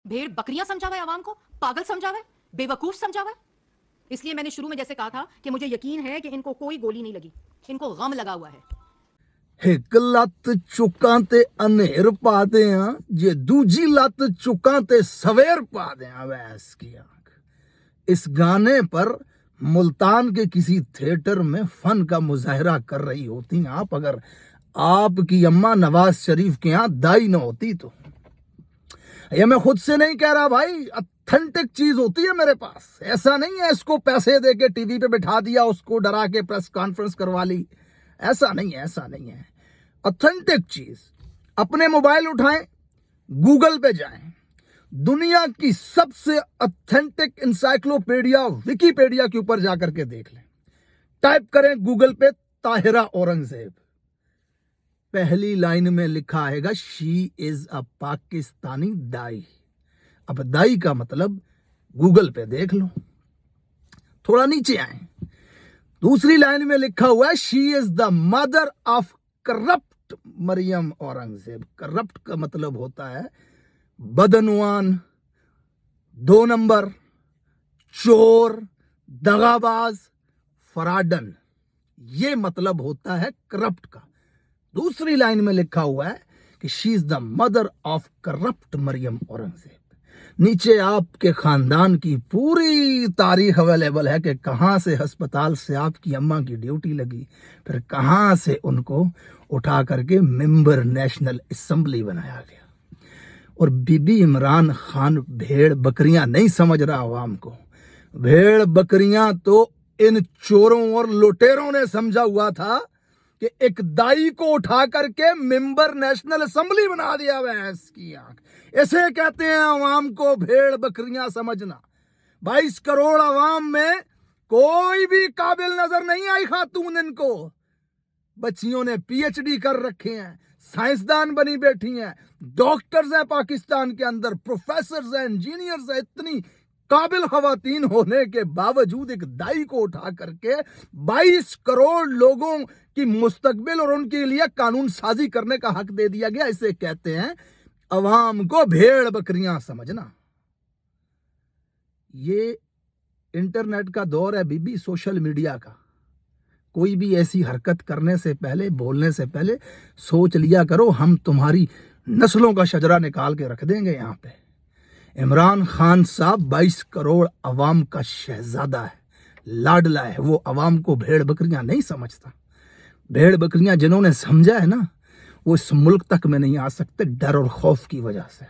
भेड़ बकरियां समझा हुआ है, आवाम को पागल समझा हुआ है, बेवकूफ समझा हुआ है। इसलिए मैंने शुरू में जैसे कहा था कि मुझे यकीन है कि इनको कोई गोली नहीं लगी, इनको गम लगा हुआ है। एक लत चुकां ते अनेर पा दे, जे दूजी लत चुकां ते सवेर पा दे वैस की आंख। इस गाने पर मुल्तान के किसी थिएटर में फन का मुजाहरा कर रही होती आप, अगर आपकी अम्मा नवाज शरीफ के यहाँ दाई न होती तो। ये मैं खुद से नहीं कह रहा भाई, ऑथेंटिक चीज होती है मेरे पास। ऐसा नहीं है इसको पैसे दे के टीवी पे बिठा दिया, उसको डरा के प्रेस कॉन्फ्रेंस करवा ली, ऐसा नहीं है, ऐसा नहीं है। ऑथेंटिक चीज। अपने मोबाइल उठाएं, गूगल पे जाएं, दुनिया की सबसे ऑथेंटिक इंसाइक्लोपीडिया विकिपीडिया के ऊपर जाकर के देख लें। टाइप करें गूगल पे ताहिरा औरंगजेब, पहली लाइन में लिखा आएगा शी इज अ पाकिस्तानी दाई। अब दाई का मतलब गूगल पे देख लो। थोड़ा नीचे आए, दूसरी लाइन में लिखा हुआ है she is the mother of corrupt Maryam Aurangzeb. Corrupt का मतलब होता है बदनवान, 2 नंबर, चोर, दगाबाज, फराडन, ये मतलब होता है करप्ट का। दूसरी लाइन में लिखा हुआ है कि she is the mother of corrupt Maryam Aurangzeb. नीचे आपके खानदान की पूरी तारीख अवेलेबल है कि कहां से अस्पताल से आपकी अम्मा की ड्यूटी लगी, फिर कहां से उनको उठा करके मेंबर नेशनल असेंबली बनाया गया। और बीबी इमरान खान भेड़ बकरियां नहीं समझ रहा आवाम को। भेड़ बकरियां तो इन चोरों और लुटेरों ने समझा हुआ था कि एक दाई को उठा करके मेंबर नेशनल असेंबली बना दिया भैंस की आंख। ऐसे कहते हैं आवाम को भेड़ बकरियां समझना। 22 करोड़ आवाम में कोई भी काबिल नजर नहीं आई खातून इनको। बच्चियों ने पीएचडी कर रखे हैं, साइंसदान बनी बैठी हैं, डॉक्टर्स हैं पाकिस्तान के अंदर, प्रोफेसर्स हैं, इंजीनियर्स हैं। इतनी काबिल खवातीन होने के बावजूद एक दाई को उठा करके 22 करोड़ लोगों की मुस्तकबिल और उनके लिए कानून साजी करने का हक दे दिया गया। इसे कहते हैं अवाम को भेड़ बकरियां समझना। ये इंटरनेट का दौर है बीबी, सोशल मीडिया का। कोई भी ऐसी हरकत करने से पहले, बोलने से पहले सोच लिया करो, हम तुम्हारी नस्लों का शजरा निकाल के रख देंगे यहाँ पे। इमरान खान साहब 22 करोड़ अवाम का शहजादा है, लाडला है। वो अवाम को भेड़ बकरियां नहीं समझता। भेड़ बकरियां जिन्होंने समझा है ना, वो इस मुल्क तक में नहीं आ सकते, डर और खौफ की वजह से।